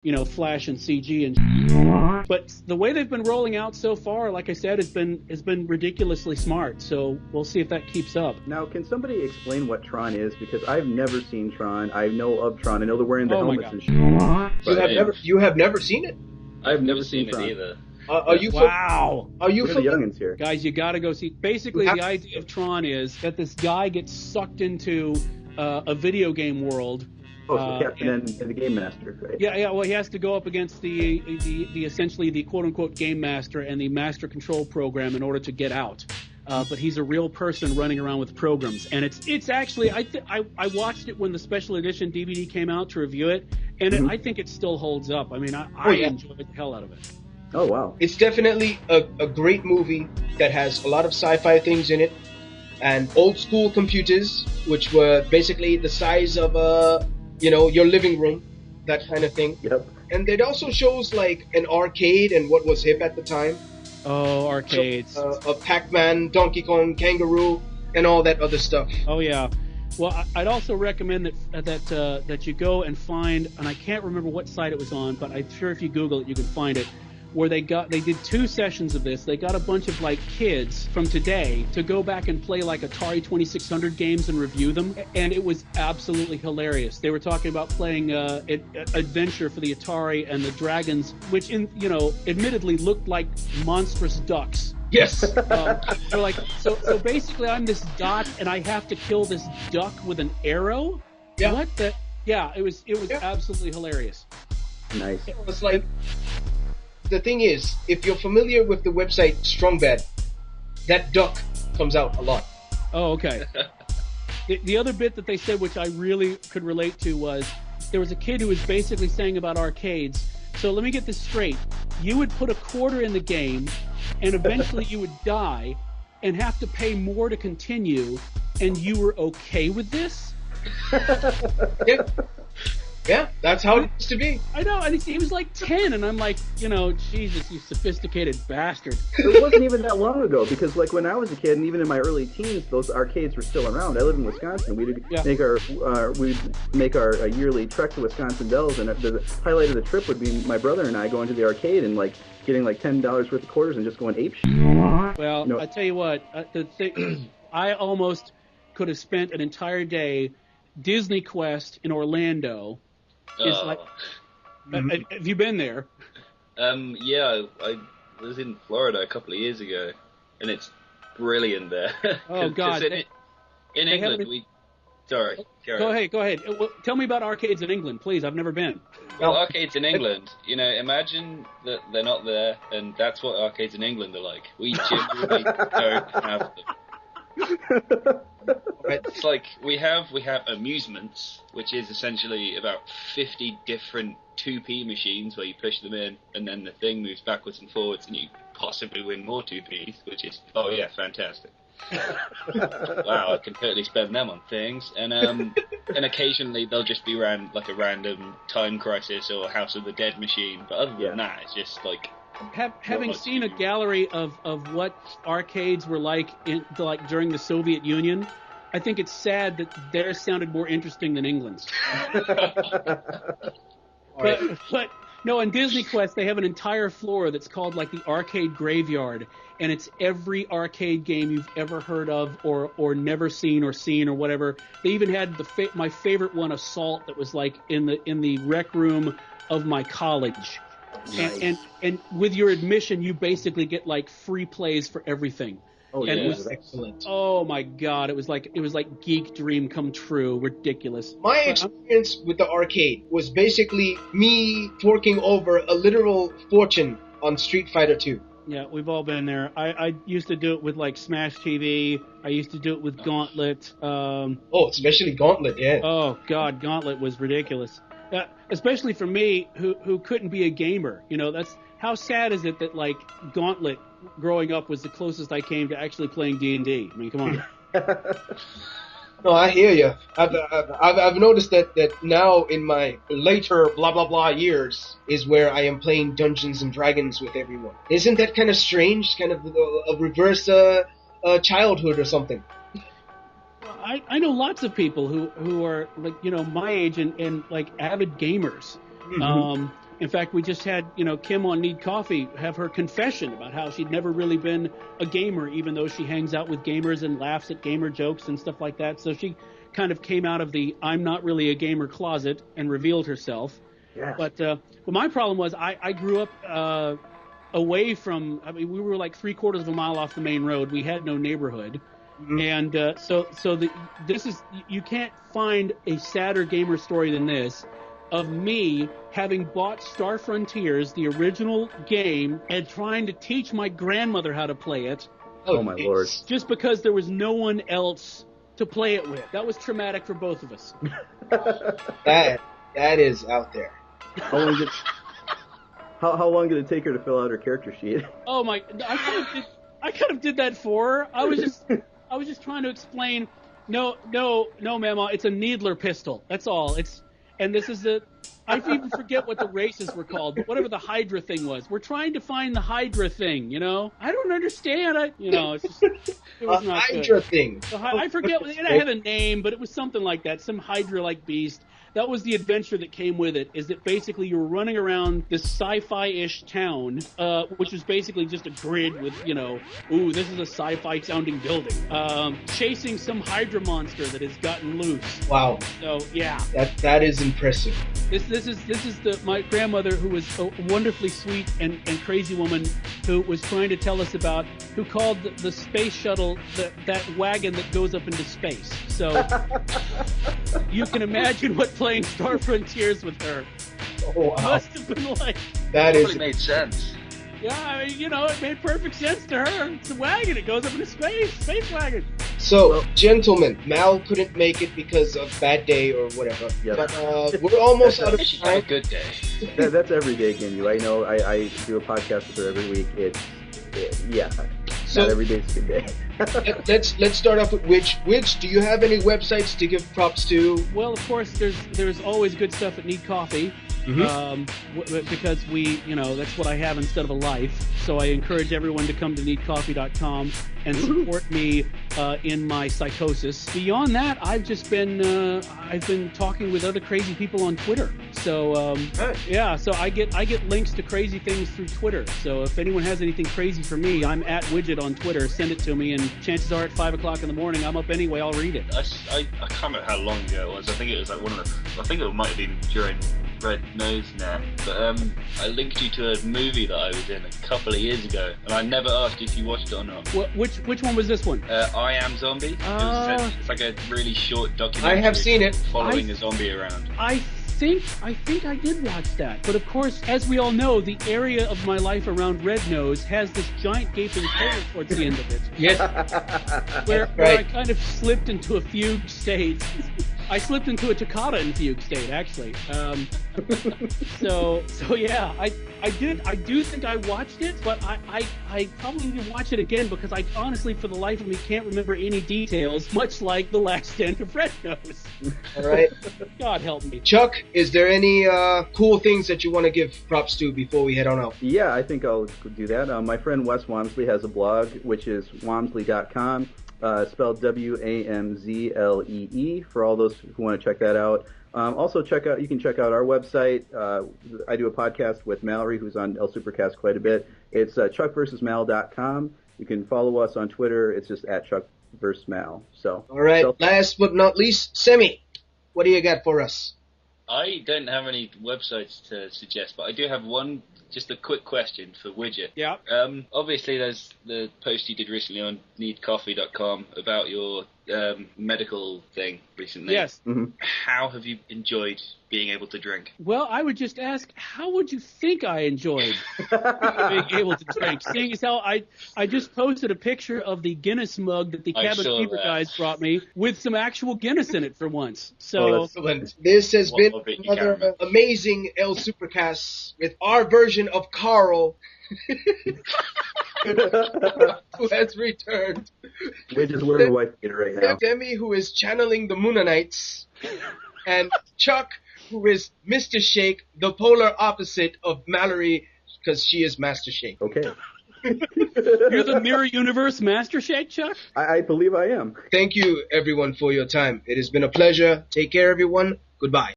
Flash and CG and. But the way they've been rolling out so far, like I said, has been ridiculously smart. So we'll see if that keeps up. Now, can somebody explain what Tron is? Because I've never seen Tron. I know of Tron. I know they're wearing the helmets and shit. You have never seen it? I've never seen it either. Are you? Wow. Are you? We're the youngins here, guys. You got to go see. Basically, the idea of Tron is that this guy gets sucked into a video game world. Oh, so Captain and the Game Master, right? Yeah. Well, he has to go up against the essentially the quote unquote Game Master and the Master Control Program in order to get out. But he's a real person running around with programs, and it's actually I watched it when the special edition DVD came out to review it, and I think it still holds up. I mean, I enjoyed the hell out of it. Oh, wow. It's definitely a great movie that has a lot of sci-fi things in it, and old school computers, which were basically the size of your living room, that kind of thing. Yep. And it also shows like an arcade and what was hip at the time. Oh, arcades. So, Pac-Man, Donkey Kong, Kangaroo, and all that other stuff. Oh yeah. Well, I'd also recommend that you go and find, and I can't remember what site it was on, but I'm sure if you Google it, you can find it, where they did 2 sessions of this. They got a bunch of like kids from today to go back and play like Atari 2600 games and review them, and it was absolutely hilarious. They were talking about playing Adventure for the Atari and the dragons, which admittedly looked like monstrous ducks. Yes. They're like, so basically I'm this dot and I have to kill this duck with an arrow. Yeah. What the? Yeah, it was absolutely hilarious. Nice. It was like. The thing is, if you're familiar with the website Strongbad, that duck comes out a lot. Oh, okay. The other bit that they said, which I really could relate to, was there was a kid who was basically saying about arcades. So let me get this straight. You would put a quarter in the game, and eventually you would die, and have to pay more to continue, and you were okay with this? Yeah, that's how it used to be. I know, and he was like 10, and I'm like, Jesus, you sophisticated bastard. It wasn't even that long ago, because like when I was a kid, and even in my early teens, those arcades were still around. I live in Wisconsin. We'd make our yearly trek to Wisconsin Dells, and the highlight of the trip would be my brother and I going to the arcade and like getting like $10 worth of quarters and just going apeshit. Well, I tell you what, I almost could have spent an entire day Disney Quest in Orlando. Have you been there? Yeah, I was in Florida a couple of years ago, and it's brilliant there. Oh God! In England, Sorry. Go ahead. Tell me about arcades in England, please. I've never been. Well, arcades in England, imagine that they're not there, and that's what arcades in England are like. We genuinely don't have them. It's like we have amusements, which is essentially about 50 different 2p machines where you push them in, and then the thing moves backwards and forwards, and you possibly win more 2ps, which is fantastic. Wow, I can totally spend them on things, and occasionally they'll just be around like a random Time Crisis or House of the Dead machine, but other than that, it's just like. Having seen a gallery of what arcades were like during the Soviet Union, I think it's sad that theirs sounded more interesting than England's. But no, in Disney Quest they have an entire floor that's called like the arcade graveyard, and it's every arcade game you've ever heard of or never seen or whatever. They even had my favorite one, Assault, that was like in the rec room of my college. Nice. And with your admission, you basically get like free plays for everything. Oh, and yeah, it was excellent. Oh my God, it was like geek dream come true. Ridiculous. My experience with the arcade was basically me forking over a literal fortune on Street Fighter 2. Yeah, we've all been there. I used to do it with like Smash TV. I used to do it with Gauntlet. Especially Gauntlet, yeah. Oh God, Gauntlet was ridiculous. Especially for me, who couldn't be a gamer. That's how sad is it that like Gauntlet growing up was the closest I came to actually playing D&D. I mean, come on. No, I hear you. I've noticed that now in my later blah blah blah years is where I am playing Dungeons and Dragons with everyone. Isn't that kind of strange? Kind of a reverse childhood or something. I know lots of people who are like my age and like avid gamers. Mm-hmm. In fact, we just had, Kim on Need Coffee have her confession about how she'd never really been a gamer, even though she hangs out with gamers and laughs at gamer jokes and stuff like that. So she kind of came out of the I'm not really a gamer closet and revealed herself. Yeah. But my problem was I grew up away from, we were like 3/4 of a mile off the main road. We had no neighborhood. Mm-hmm. And you can't find a sadder gamer story than this, of me having bought Star Frontiers, the original game, and trying to teach my grandmother how to play it. Oh my Lord. Just because there was no one else to play it with. That was traumatic for both of us. That is out there. How long did it take her to fill out her character sheet? Oh my! I kind of did that for her. I was just trying to explain. No, Mama, it's a needler pistol. That's all. And this is I even forget what the races were called, but whatever the Hydra thing was. We're trying to find the Hydra thing, I don't understand. It's just, it was not Hydra good. thing. I forget. It had a name, but it was something like that. Some Hydra-like beast. That was the adventure that came with it, is that basically you were running around this sci-fi-ish town, which was basically just a grid with, this is a sci-fi sounding building, chasing some Hydra monster that has gotten loose. Wow. So, yeah. That is impressive. This is my grandmother, who was a wonderfully sweet and crazy woman, who was trying to tell us about, who called the space shuttle that wagon that goes up into space. So you can imagine what playing Star Frontiers with her must have been like. That probably made sense. Yeah, it made perfect sense to her. It's a wagon. It goes up into space wagon. So, gentlemen, Mal couldn't make it because of bad day or whatever. Yep. But we're almost out of time. A good day. That's every day, Ginyu. I know. I do a podcast with her every week. So, not every day's a good day. let's start off with Witch. Witch, do you have any websites to give props to? Well, of course, there's always good stuff at Need Coffee. Mm-hmm. Because that's what I have instead of a life. So I encourage everyone to come to needcoffee.com and support me in my psychosis. Beyond that, I've been talking with other crazy people on Twitter. So so I get links to crazy things through Twitter. So if anyone has anything crazy for me, I'm at Widget on Twitter. Send it to me, and chances are at 5 o'clock in the morning, I'm up anyway. I'll read it. I can't remember how long ago it was. I think it was like I think it might have been during Red Nose Net, but I linked you to a movie that I was in a couple of years ago, and I never asked if you watched it or not. Which one was this one? I Am Zombie. It's like a really short documentary. I have seen it. Following a zombie around. I think I did watch that, but of course, as we all know, the area of my life around Red Nose has this giant gaping hole towards the end of it. Yes. where I kind of slipped into a fugue state. I slipped into a Takata in fugue state, actually. So yeah, I do think I watched it, but I probably need to watch it again, because I honestly, for the life of me, can't remember any details, much like The Last Stand of Red Nose. All right. God help me. Chuck, is there any cool things that you want to give props to before we head on out? Yeah, I think I'll do that. My friend Wes Wamsley has a blog, which is wamsley.com. Spelled WAMZLEE, for all those who want to check that out. Also, you can check out our website. I do a podcast with Mallory, who's on El Supercast quite a bit. It's chuckversusmal.com. You can follow us on Twitter. It's just at chuckversusmal. So, all right. Last but not least, Semi, what do you got for us? I don't have any websites to suggest, but I do have one. Just a quick question for Widget. Yeah. Obviously, there's the post you did recently on needcoffee.com about your medical thing recently. Yes. Mm-hmm. How have you enjoyed being able to drink? Well, I would just ask, how would you think I enjoyed being able to drink? Seeing as how I just posted a picture of the Guinness mug that the Cabin Fever guys brought me with some actual Guinness in it for once. So excellent. This has been another amazing El Supercast with our version of Carl. Who has returned. Which is where my wife is right now. Demi, who is channeling the Moonanites, and Chuck, who is Mr. Shake, the polar opposite of Mallory, because she is Master Shake. Okay. You're the Mirror Universe Master Shake, Chuck? I believe I am. Thank you, everyone, for your time. It has been a pleasure. Take care, everyone. Goodbye.